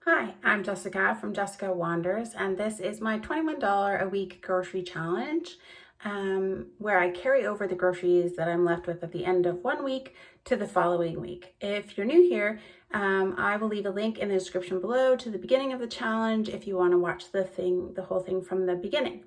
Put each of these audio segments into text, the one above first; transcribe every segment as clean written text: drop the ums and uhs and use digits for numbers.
Hi, I'm Jessica from Jessica Wanders, and this is my $21 a week grocery challenge where I carry over the groceries that I'm left with at the end of one week to the following week. If you're new here, I will leave a link in the description below to the beginning of the challenge if you want to watch the whole thing from the beginning.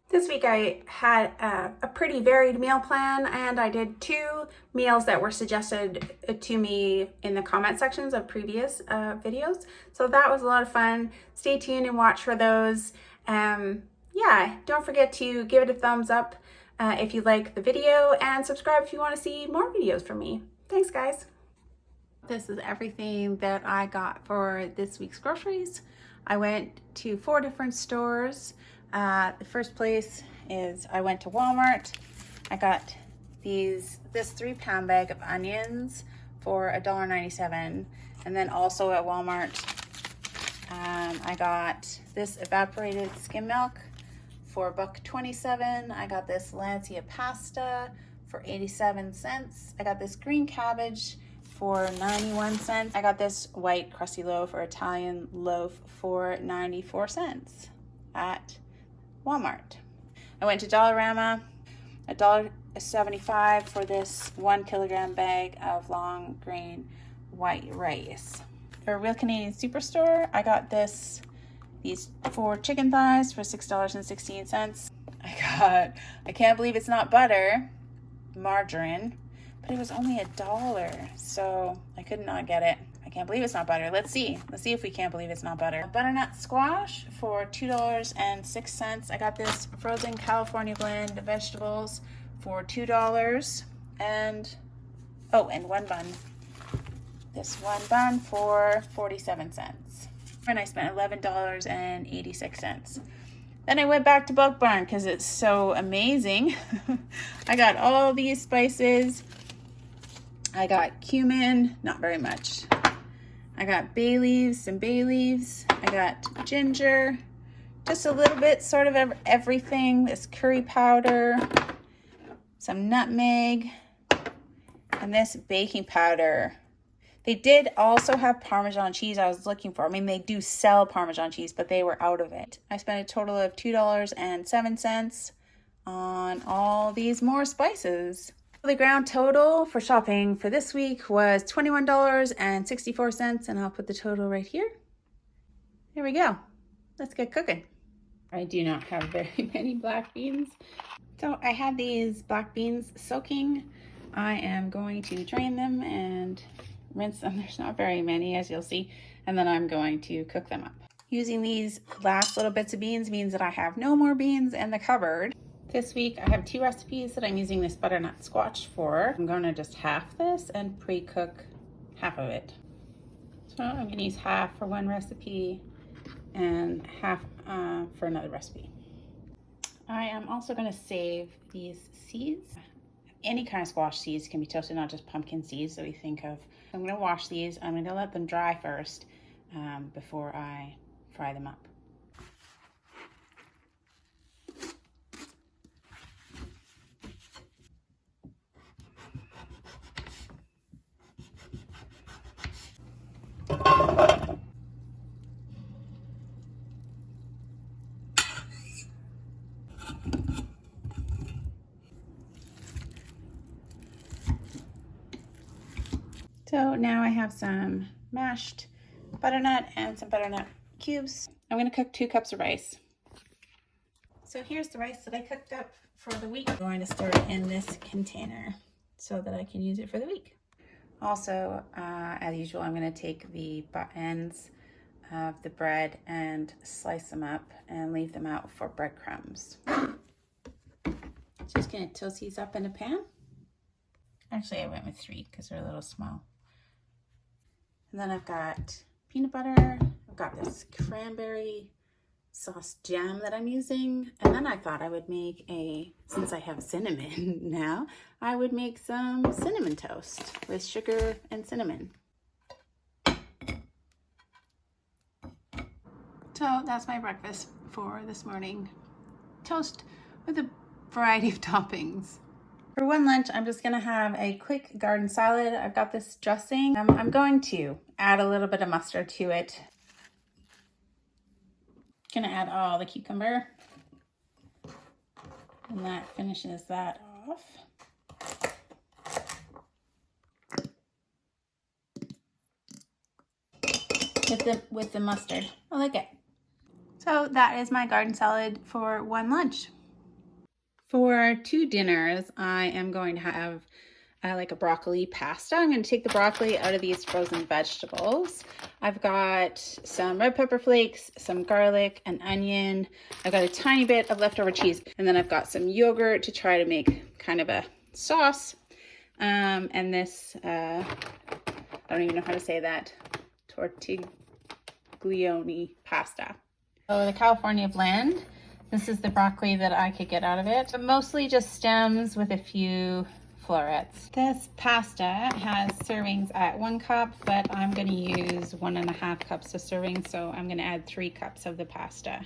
This week I had a pretty varied meal plan, and I did 2 meals that were suggested to me in the comment sections of previous videos. So that was a lot of fun. Stay tuned and watch for those. Yeah, don't forget to give it a thumbs up if you like the video, and subscribe if you want to see more videos from me. Thanks, guys. This is everything that I got for this week's groceries. I went to 4 different stores. The first place is I went to Walmart. I got this 3-pound bag of onions for $1.97, and then also at Walmart I got this evaporated skim milk for $1.27. I got this Lancia pasta for 87 cents. I got this green cabbage for 91 cents. I got this white crusty loaf or Italian loaf for 94 cents at Walmart. I went to Dollarama, $1.75 for this 1 kilogram bag of long grain white rice. For Real Canadian Superstore, I got these 4 chicken thighs for $6.16. I can't believe it's not butter, margarine, but it was only $1, so I could not get it. I can't believe it's not butter. Let's see if we can't believe it's not butter. Butternut squash for $2.06. I got this frozen California blend vegetables for $2, and one bun. This one bun for 47 cents. And I spent $11.86. Then I went back to Bulk Barn because it's so amazing. I got all these spices. I got cumin, not very much. I got bay leaves, some bay leaves. I got ginger, just a little bit, sort of everything. This curry powder, some nutmeg, and this baking powder. They did also have Parmesan cheese I was looking for. I mean, they do sell Parmesan cheese, but they were out of it. I spent a total of $2.07 on all these more spices. The ground total for shopping for this week was $21.64, and I'll put the total right here. There we go. Let's get cooking. I do not have very many black beans. So I had these black beans soaking. I am going to drain them and rinse them. There's not very many, as you'll see, and then I'm going to cook them up. Using these last little bits of beans means that I have no more beans in the cupboard. This week I have 2 recipes that I'm using this butternut squash for. I'm going to just half this and pre-cook half of it. So I'm going to use half for one recipe and half for another recipe. I am also going to save these seeds. Any kind of squash seeds can be toasted, not just pumpkin seeds that we think of. I'm going to wash these. I'm going to let them dry first before I fry them up. So now I have some mashed butternut and some butternut cubes. I'm going to cook 2 cups of rice. So here's the rice that I cooked up for the week. I'm going to store it in this container so that I can use it for the week. Also, as usual, I'm going to take the butt ends of the bread and slice them up and leave them out for breadcrumbs. Just going to toast these up in a pan. Actually, I went with 3 because they're a little small. And then I've got peanut butter. I've got this cranberry sauce jam that I'm using. And then I thought I would make since I have cinnamon now, I would make some cinnamon toast with sugar and cinnamon. So that's my breakfast for this morning. Toast with a variety of toppings. For one lunch, I'm just gonna have a quick garden salad. I've got this dressing. I'm going to add a little bit of mustard to it. Gonna add all the cucumber, and that finishes that off. With the mustard. I like it. So that is my garden salad for one lunch. For two dinners, I am going to have like a broccoli pasta. I'm going to take the broccoli out of these frozen vegetables. I've got some red pepper flakes, some garlic, an onion. I've got a tiny bit of leftover cheese, and then I've got some yogurt to try to make kind of a sauce. And this, I don't even know how to say that, tortiglione pasta. So the California blend, this is the broccoli that I could get out of it, but mostly just stems with a few florets. This pasta has servings at 1 cup, but I'm going to use 1.5 cups of serving, so I'm going to add 3 cups of the pasta.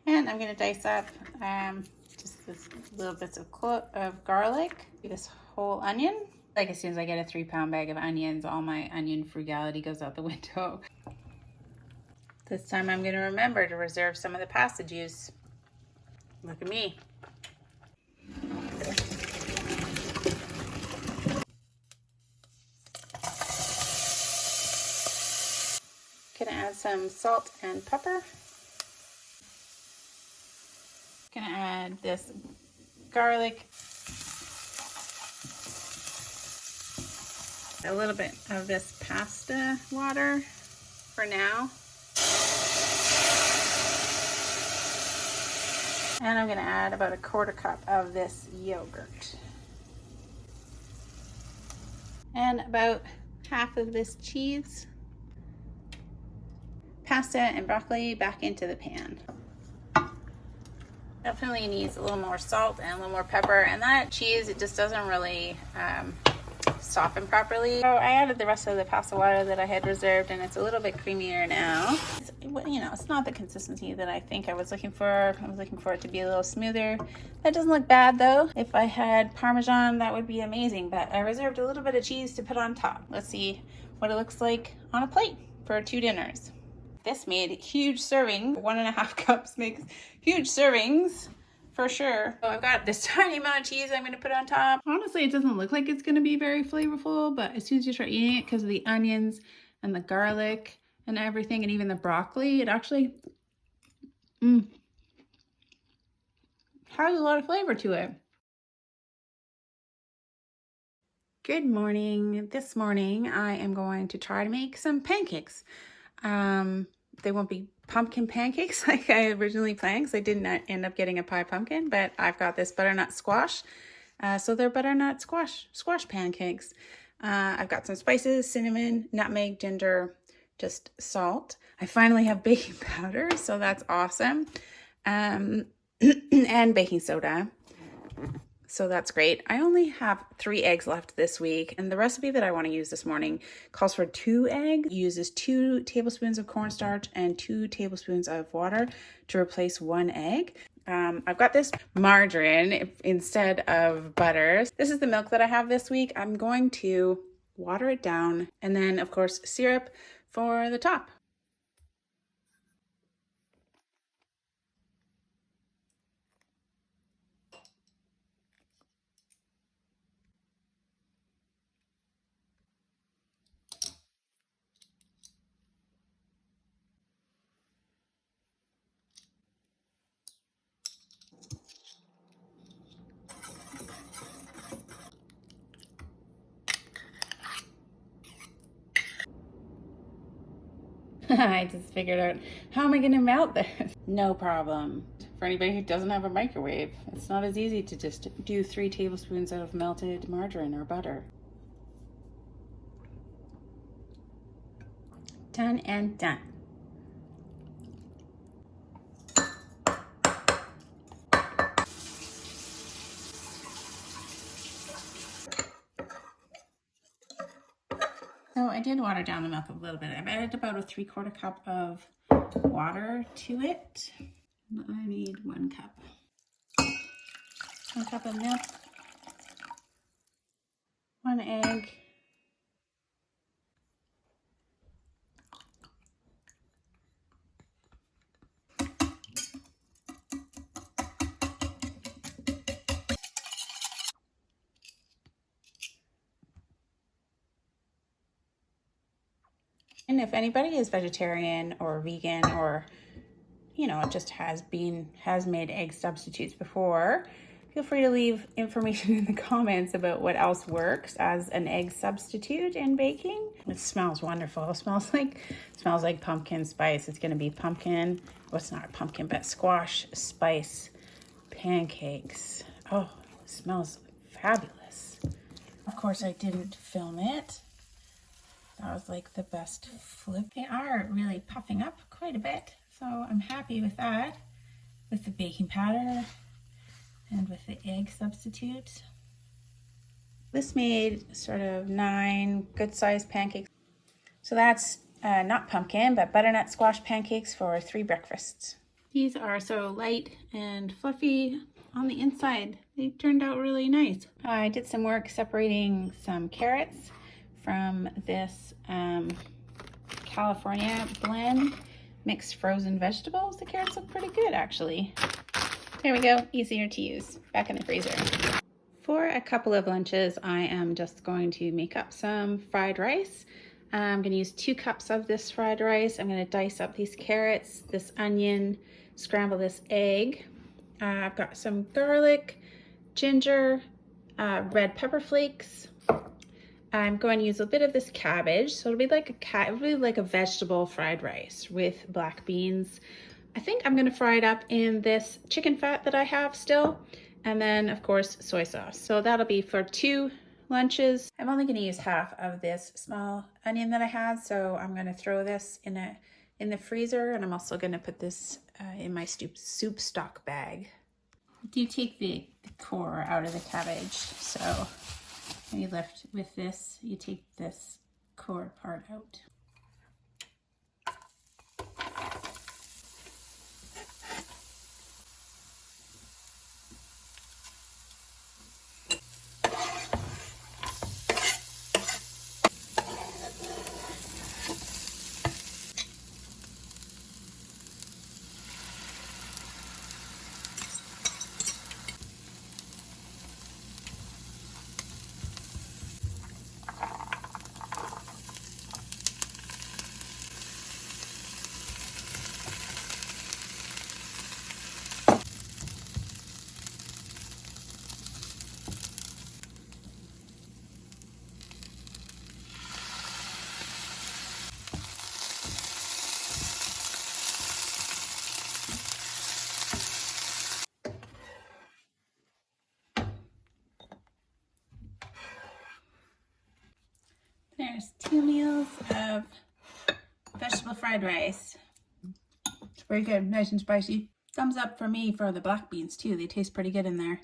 And I'm going to dice up just this little bits of garlic, this whole onion. Like as soon as I get a 3-pound bag of onions, all my onion frugality goes out the window. This time I'm going to remember to reserve some of the pasta juice. Look at me. Gonna add some salt and pepper. Gonna add this garlic. A little bit of this pasta water for now. And I'm gonna add about a 1/4 cup of this yogurt. And about half of this cheese. Pasta and broccoli back into the pan. Definitely needs a little more salt and a little more pepper, and that cheese, it just doesn't really soften properly. So I added the rest of the pasta water that I had reserved, and it's a little bit creamier now. You know, it's not the consistency that I think I was looking for. I was looking for it to be a little smoother. That doesn't look bad though. If I had Parmesan, that would be amazing, but I reserved a little bit of cheese to put on top. Let's see what it looks like on a plate for 2 dinners. This made huge serving. 1.5 cups makes huge servings for sure. So I've got this tiny amount of cheese I'm going to put on top. Honestly, it doesn't look like it's going to be very flavorful, but as soon as you start eating it, because of the onions and the garlic and everything, and even the broccoli, it actually has a lot of flavor to it. Good morning. This morning I am going to try to make some pancakes. They won't be pumpkin pancakes like I originally planned, because I did not end up getting a pie pumpkin, but I've got this butternut squash. So they're butternut squash pancakes. I've got some spices, cinnamon, nutmeg, ginger, just salt. I finally have baking powder, so that's awesome. And baking soda. So that's great. I only have 3 eggs left this week, and the recipe that I want to use this morning calls for 2 eggs. It uses 2 tablespoons of cornstarch and 2 tablespoons of water to replace 1 egg. I've got this margarine instead of butter. This is the milk that I have this week. I'm going to water it down, and then of course syrup for the top. I just figured out, how am I going to melt this? No problem. For anybody who doesn't have a microwave, it's not as easy to just do 3 tablespoons of melted margarine or butter. Done and done. So I did water down the milk a little bit. I've added about a 3/4 cup of water to it. I need 1 cup. 1 cup of milk, 1 egg, And if anybody is vegetarian or vegan or, you know, just has made egg substitutes before, feel free to leave information in the comments about what else works as an egg substitute in baking. It smells wonderful. It smells like pumpkin spice. It's gonna be pumpkin, well, it's not pumpkin, but squash spice pancakes. Oh, it smells fabulous. Of course, I didn't film it. That was like the best flip. They are really puffing up quite a bit, so I'm happy with that, with the baking powder and with the egg substitute. This made sort of 9 good-sized pancakes. So that's not pumpkin, but butternut squash pancakes for 3 breakfasts. These are so light and fluffy on the inside. They turned out really nice. I did some work separating some carrots from this California blend, mixed frozen vegetables. The carrots look pretty good, actually. There we go, easier to use. Back in the freezer. For a couple of lunches, I am just going to make up some fried rice. I'm going to use 2 cups of this fried rice. I'm going to dice up these carrots, this onion, scramble this egg. I've got some garlic, ginger, red pepper flakes. I'm going to use a bit of this cabbage, so it'll be like a vegetable fried rice with black beans. I think I'm going to fry it up in this chicken fat that I have still, and then of course soy sauce. So that'll be for 2 lunches. I'm only going to use half of this small onion that I had, so I'm going to throw this in the freezer, and I'm also going to put this in my soup stock bag. I do take the core out of the cabbage, so when you lift with this, you take this core part out. There's 2 meals of vegetable fried rice. It's very good, nice and spicy. Thumbs up for me for the black beans too. They taste pretty good in there.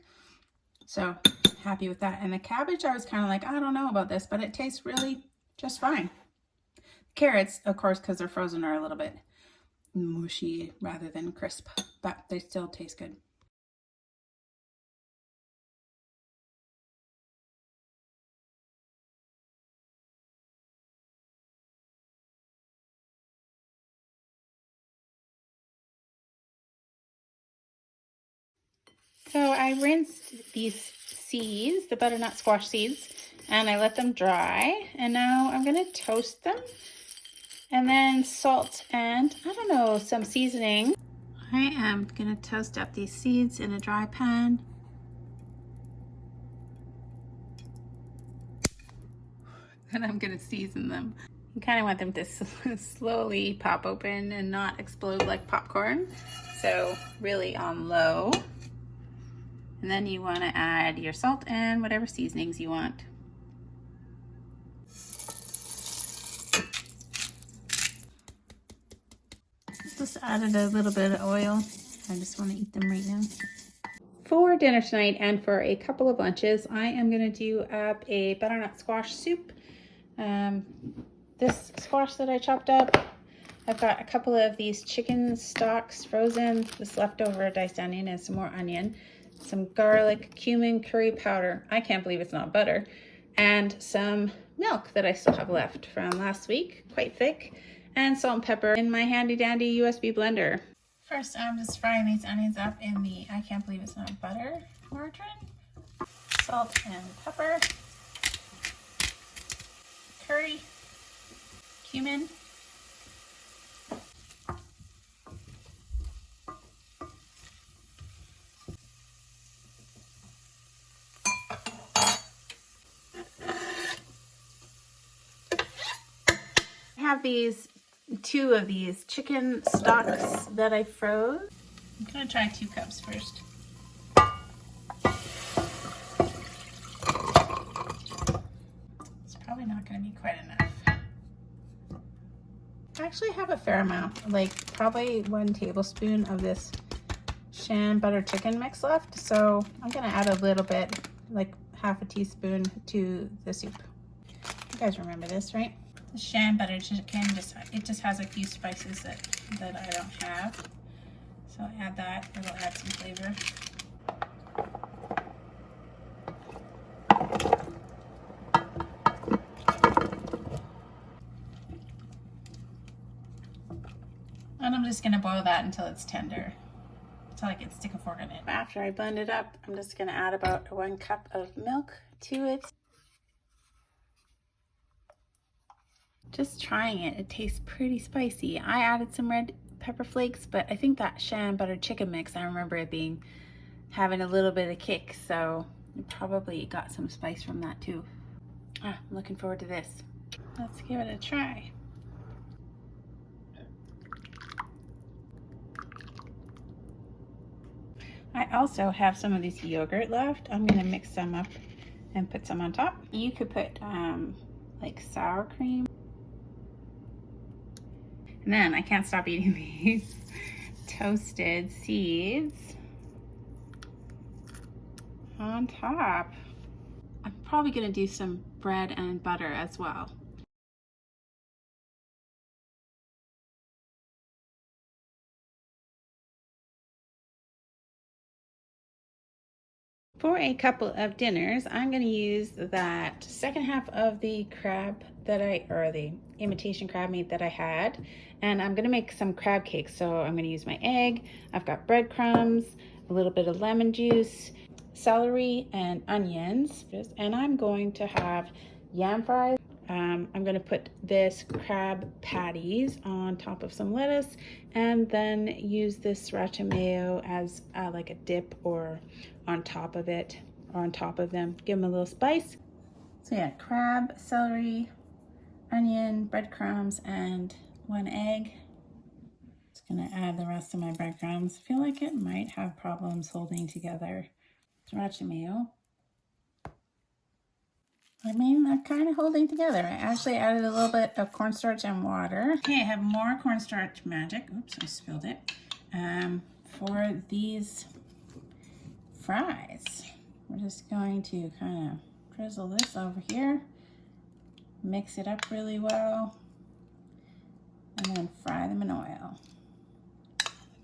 So happy with that. And the cabbage, I was kind of like, I don't know about this, but it tastes really just fine. Carrots, of course, because they're frozen, are a little bit mushy rather than crisp, but they still taste good. So I rinsed these seeds, the butternut squash seeds, and I let them dry. And now I'm going to toast them and then salt and, I don't know, some seasoning. I am going to toast up these seeds in a dry pan. And I'm going to season them. You kind of want them to slowly pop open and not explode like popcorn. So really on low. And then you want to add your salt and whatever seasonings you want. Just added a little bit of oil. I just want to eat them right now. For dinner tonight and for a couple of lunches, I am going to do up a butternut squash soup. This squash that I chopped up, I've got a couple of these chicken stocks frozen, this leftover diced onion and some more onion, some garlic, cumin, curry powder, I can't believe it's not butter, and some milk that I still have left from last week, quite thick, and salt and pepper in my handy dandy USB blender. First, I'm just frying these onions up in the I can't believe it's not butter margarine, salt and pepper, curry, cumin, have two of these chicken stocks that I froze. I'm gonna try 2 cups first. It's probably not gonna be quite enough. I actually have a fair amount, like probably 1 tablespoon of this Shan butter chicken mix left. So I'm gonna add a little bit, like half a teaspoon to the soup. You guys remember this, right? The Shan butter chicken just has a few spices that I don't have. So I'll add that, it'll add some flavor. And I'm just gonna boil that until it's tender, until I can stick a fork in it. After I blend it up, I'm just gonna add about 1 cup of milk to it. Just trying it, it tastes pretty spicy. I added some red pepper flakes, but I think that Shan butter chicken mix, I remember it having a little bit of kick, so it probably got some spice from that too. I'm looking forward to this. Let's give it a try. I also have some of this yogurt left. I'm gonna mix some up and put some on top. You could put like sour cream. And then I can't stop eating these toasted seeds on top. I'm probably gonna do some bread and butter as well. For a couple of dinners, I'm going to use that second half of the crab or the imitation crab meat that I had, and I'm going to make some crab cakes. So I'm going to use my egg, I've got breadcrumbs, a little bit of lemon juice, celery, and onions, and I'm going to have yam fries. I'm going to put this crab patties on top of some lettuce, and then use this sriracha mayo as like a dip or on top of it, or on top of them. Give them a little spice. So yeah, crab, celery, onion, breadcrumbs, and 1 egg. Just gonna add the rest of my breadcrumbs. I feel like it might have problems holding together. Sriracha mayo. I mean, they're kind of holding together. I actually added a little bit of cornstarch and water. Okay, I have more cornstarch magic. Oops, I spilled it. For these fries, we're just going to kind of drizzle this over here, mix it up really well, and then fry them in oil.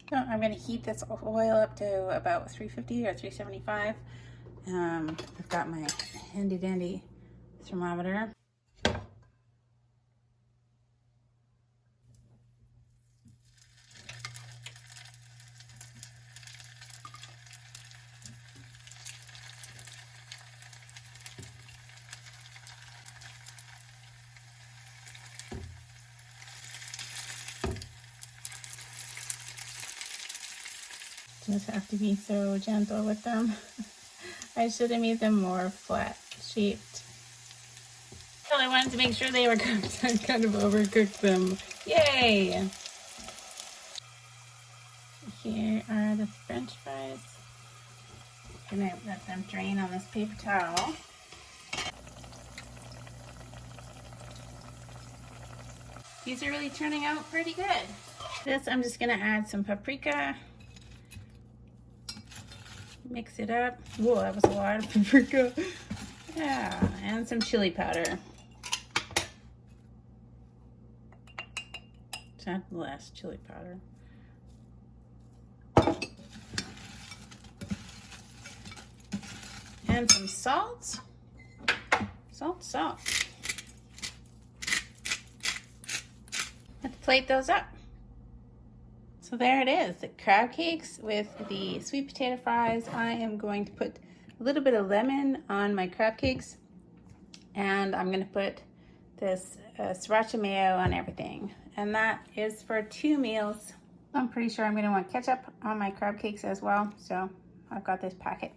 So I'm going to heat this oil up to about 350 or 375. I've got my handy dandy thermometer. Just have to be so gentle with them. I should have made them more flat shaped. Well, I wanted to make sure they were cooked. I kind of overcooked them. Yay! Here are the French fries. I'm gonna let them drain on this paper towel. These are really turning out pretty good. This, I'm just gonna add some paprika. Mix it up. Whoa, that was a lot of paprika. Yeah, and some chili powder. Add less chili powder. And some salt. Salt. Let's plate those up. So there it is, the crab cakes with the sweet potato fries. I am going to put a little bit of lemon on my crab cakes, and I'm going to put this sriracha mayo on everything. And that is for 2 meals. I'm pretty sure I'm going to want ketchup on my crab cakes as well, so I've got this packet.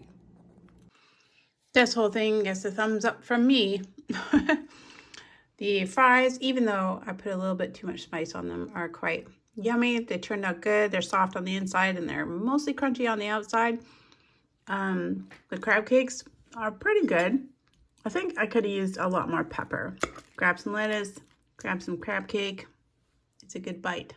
This whole thing gets a thumbs up from me. The fries, even though I put a little bit too much spice on them, are quite yummy. They turned out good. They're soft on the inside and they're mostly crunchy on the outside. The crab cakes are pretty good. I think I could have used a lot more pepper. Grab some lettuce, grab some crab cake. It's a good bite.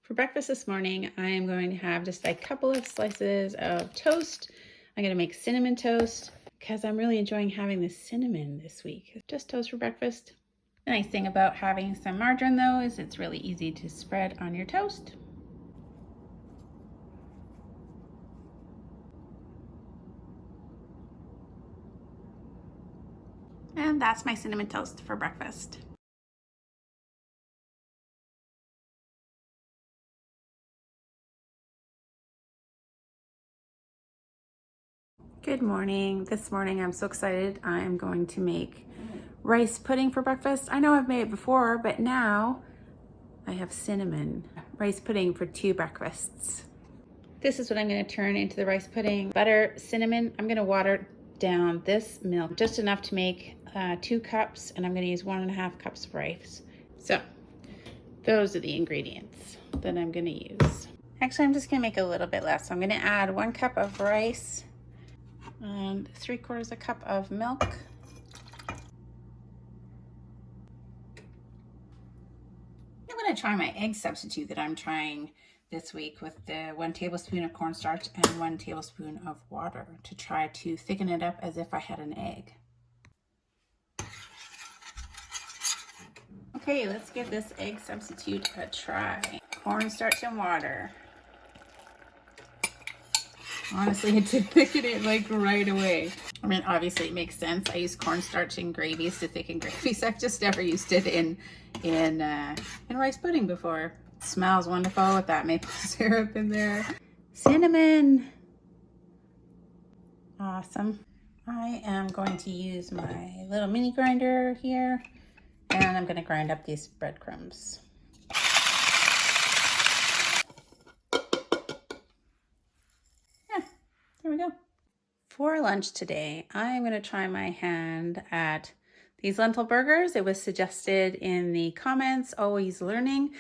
For breakfast this morning, I am going to have just a couple of slices of toast. I'm going to make cinnamon toast because I'm really enjoying having the cinnamon this week. Just toast for breakfast. The nice thing about having some margarine though is it's really easy to spread on your toast. And that's my cinnamon toast for breakfast. Good morning. This morning I'm so excited. I am going to make rice pudding for breakfast. I know I've made it before, but now I have cinnamon rice pudding for 2 breakfasts. This is what I'm going to turn into the rice pudding. Butter, cinnamon. I'm going to water down this milk just enough to make 2 cups, and I'm going to use 1.5 cups of rice. So those are the ingredients that I'm going to use. Actually, I'm just going to make a little bit less. So I'm going to add 1 cup of rice and 3/4 cup of milk. I'm going to try my egg substitute that I'm trying this week with the 1 tablespoon of cornstarch and 1 tablespoon of water to try to thicken it up as if I had an egg. Okay, let's give this egg substitute a try. Cornstarch and water. Honestly, it did thicken it like right away. I mean, obviously it makes sense. I use cornstarch in gravies to thicken gravies. I've just never used it in rice pudding before. It smells wonderful with that maple syrup in there. Cinnamon. Awesome. I am going to use my little mini grinder here, and I'm going to grind up these breadcrumbs. There we go. For lunch today, I'm going to try my hand at these lentil burgers. It was suggested in the comments. Always Learning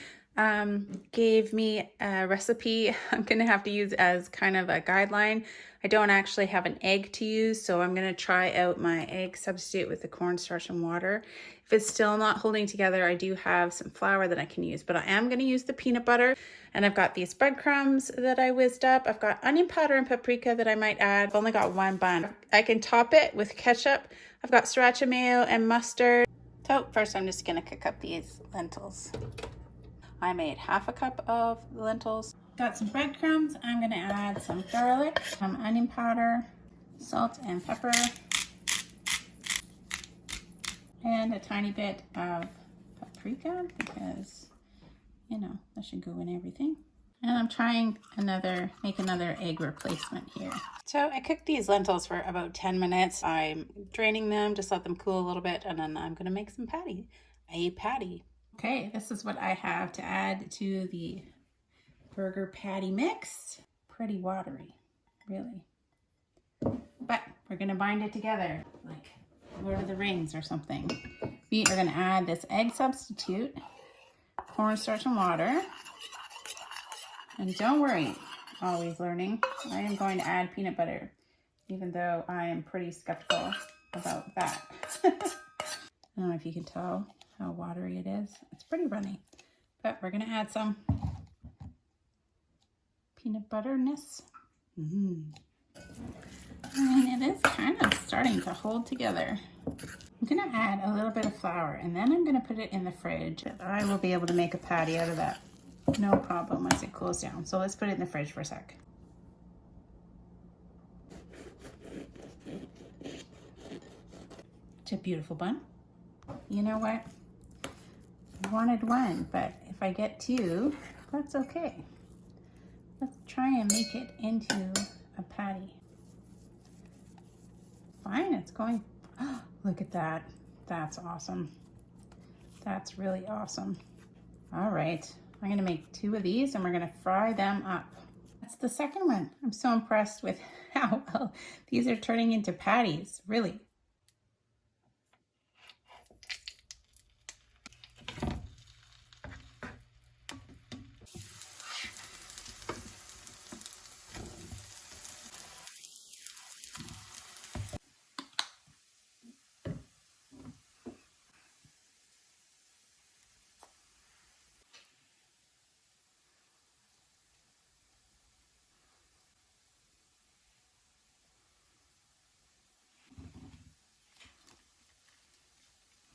gave me a recipe I'm going to have to use as kind of a guideline. I don't actually have an egg to use, so I'm going to try out my egg substitute with the cornstarch and water. If it's still not holding together, I do have some flour that I can use, but I am going to use the peanut butter. And I've got these breadcrumbs that I whizzed up. I've got onion powder and paprika that I might add. I've only got 1 bun. I can top it with ketchup. I've got sriracha mayo and mustard. So first I'm just going to cook up these lentils. I made 1/2 cup of lentils. Got some breadcrumbs. I'm going to add some garlic, some onion powder, salt and pepper, and a tiny bit of paprika because, you know, that should go in everything. And I'm trying make another egg replacement here. So I cooked these lentils for about 10 minutes. I'm draining them, just let them cool a little bit, and then I'm going to make some patty. Okay, this is what I have to add to the burger patty mix. Pretty watery, really. But we're gonna bind it together like Lord of the Rings or something. We are gonna add this egg substitute, cornstarch and water. And don't worry, Always Learning, I am going to add peanut butter, even though I am pretty skeptical about that. I don't know if you can tell how watery it is. It's pretty runny, but we're gonna add some peanut butterness. I mean, it is kind of starting to hold together. I'm gonna add a little bit of flour, and then I'm gonna put it in the fridge. I will be able to make a patty out of that, no problem, once it cools down. So let's put it in the fridge for a sec. It's a beautiful bun. You know what? I wanted 1, but if I get 2, that's okay. Let's try and make it into a patty. Fine, it's going. Oh, look at that. That's awesome. That's really awesome. All right, I'm gonna make 2 of these and we're gonna fry them up. That's the second one. I'm so impressed with how well these are turning into patties, really.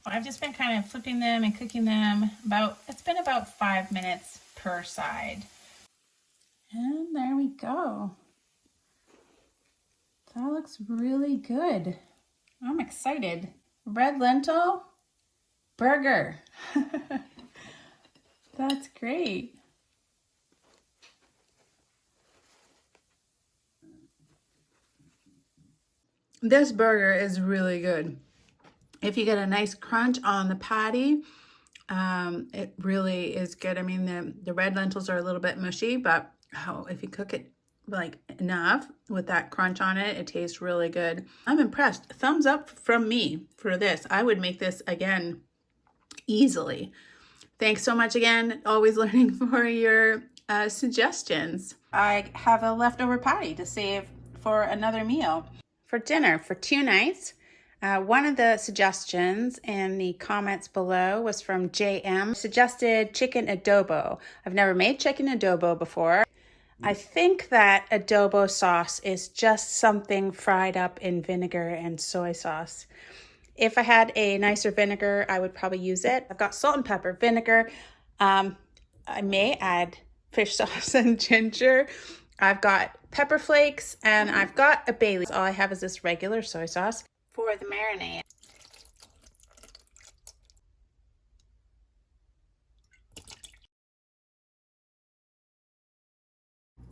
I've just been kind of flipping them and cooking them it's been about 5 minutes per side. And there we go. That looks really good. I'm excited. Red lentil burger. That's great. This burger is really good. If you get a nice crunch on the patty, it really is good. I mean, the red lentils are a little bit mushy, but if you cook it like enough with that crunch on it, it tastes really good. I'm impressed. Thumbs up from me for this. I would make this again easily. Thanks so much again. Always learning for your suggestions. I have a leftover patty to save for another meal. For dinner for 2 nights, one of the suggestions in the comments below was from JM. Suggested chicken adobo. I've never made chicken adobo before. I think that adobo sauce is just something fried up in vinegar and soy sauce. If I had a nicer vinegar, I would probably use it. I've got salt and pepper, vinegar. I may add fish sauce and ginger. I've got pepper flakes and I've got a bay leaf. All I have is this regular soy sauce. For the marinade,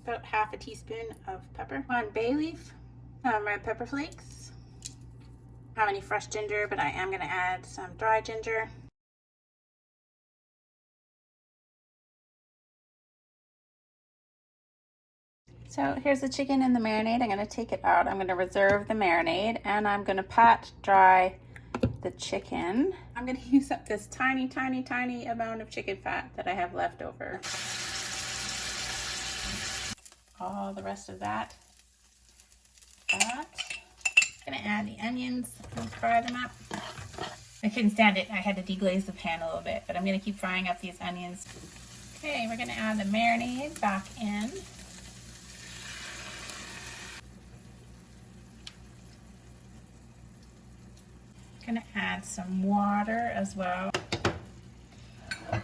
about half a teaspoon of pepper, 1 bay leaf, red pepper flakes. I don't have any fresh ginger, but I am going to add some dry ginger. So here's the chicken in the marinade. I'm going to take it out. I'm going to reserve the marinade and I'm going to pat dry the chicken. I'm going to use up this tiny amount of chicken fat that I have left over. All the rest of that. I'm going to add the onions and fry them up. I couldn't stand it. I had to deglaze the pan a little bit, but I'm going to keep frying up these onions. Okay, we're going to add the marinade back in. Gonna add some water as well. A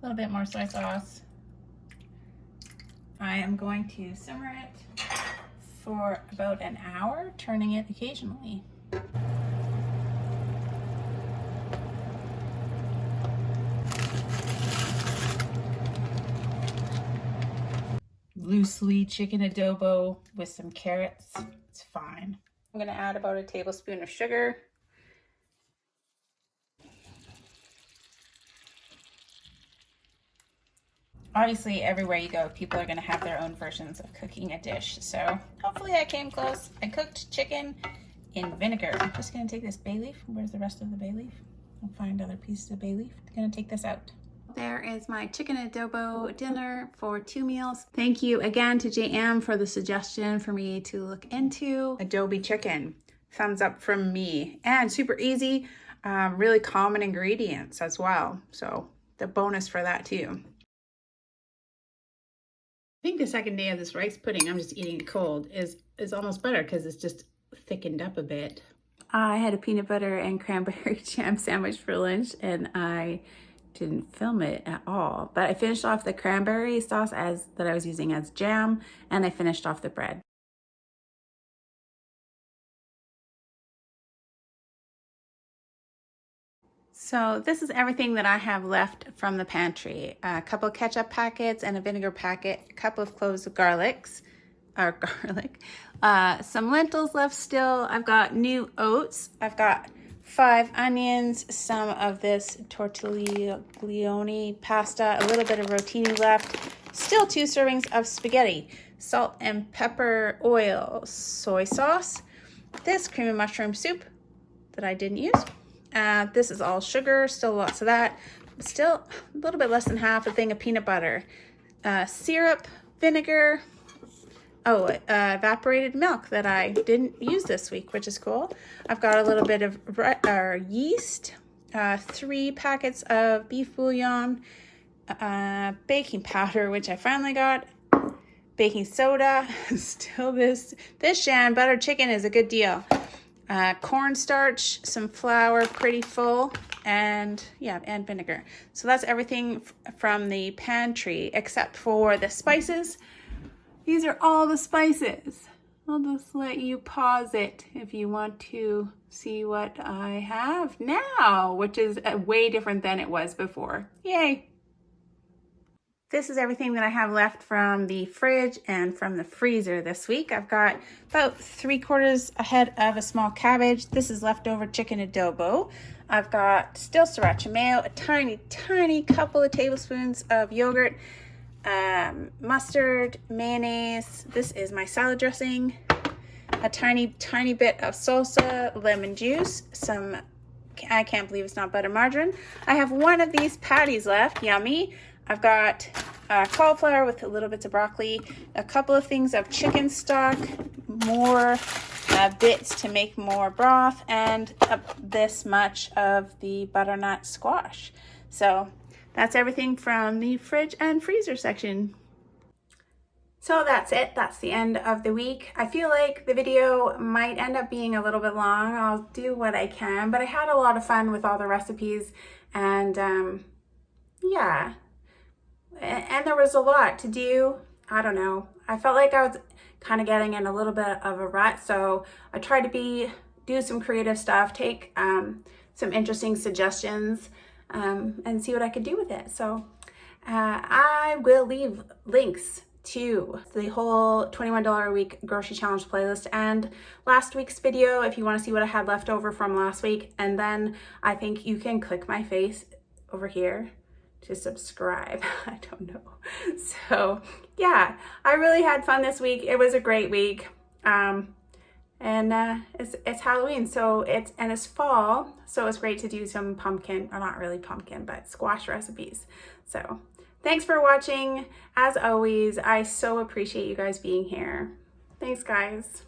little bit more soy sauce. I am going to simmer it for about an hour, turning it occasionally. Loosely chicken adobo with some carrots. It's fine. I'm gonna add about a tablespoon of sugar. Obviously, everywhere you go, people are gonna have their own versions of cooking a dish. So hopefully I came close. I cooked chicken in vinegar. I'm just gonna take this bay leaf. Where's the rest of the bay leaf? I'll find other pieces of bay leaf. I'm gonna take this out. There is my chicken adobo dinner for 2 meals. Thank you again to JM for the suggestion for me to look into adobo chicken. Thumbs up from me. And super easy, really common ingredients as well. So the bonus for that too. I think the second day of this rice pudding, I'm just eating it cold, is almost better because it's just thickened up a bit. I had a peanut butter and cranberry jam sandwich for lunch and I didn't film it at all, but I finished off the cranberry sauce that I was using as jam, and I finished off the bread. So this is everything that I have left from the pantry. A couple of ketchup packets and a vinegar packet, a couple of cloves of garlic, some lentils left still. I've got new oats. I've got 5 onions, some of this tortiglione pasta, a little bit of rotini left, still 2 servings of spaghetti, salt and pepper oil, soy sauce, this cream of mushroom soup that I didn't use. This is all sugar, still lots of that, still a little bit less than half a thing of peanut butter, syrup, vinegar, evaporated milk that I didn't use this week, which is cool. I've got a little bit of yeast, 3 packets of beef bouillon, baking powder, which I finally got, baking soda, still this Shan butter chicken is a good deal. cornstarch, some flour, pretty full, and yeah, and vinegar. So that's everything from the pantry except for the spices. These are all the spices. I'll just let you pause it if you want to see what I have now, which is way different than it was before. Yay! This is everything that I have left from the fridge and from the freezer this week. I've got about 3/4 a head of a small cabbage. This is leftover chicken adobo. I've got still sriracha mayo, a tiny couple of tablespoons of yogurt, mustard, mayonnaise. This is my salad dressing, a tiny bit of salsa, lemon juice, some, I can't believe it's not butter margarine. I have one of these patties left, yummy. I've got cauliflower with a little bits of broccoli, a couple of things of chicken stock, more bits to make more broth, and this much of the butternut squash. So that's everything from the fridge and freezer section. So that's it. That's the end of the week. I feel like the video might end up being a little bit long. I'll do what I can, but I had a lot of fun with all the recipes, and yeah. And there was a lot to do. I don't know. I felt like I was kind of getting in a little bit of a rut, so I tried to do some creative stuff, take some interesting suggestions, and see what I could do with it. So I will leave links to the whole $21 a week grocery challenge playlist and last week's video if you want to see what I had left over from last week. And then I think you can click my face over here to subscribe. I don't know. So yeah, I really had fun this week. It was a great week. And it's Halloween, so it's fall, so it's great to do some pumpkin, or not really pumpkin, but squash recipes. So thanks for watching. As always, I so appreciate you guys being here. Thanks, guys.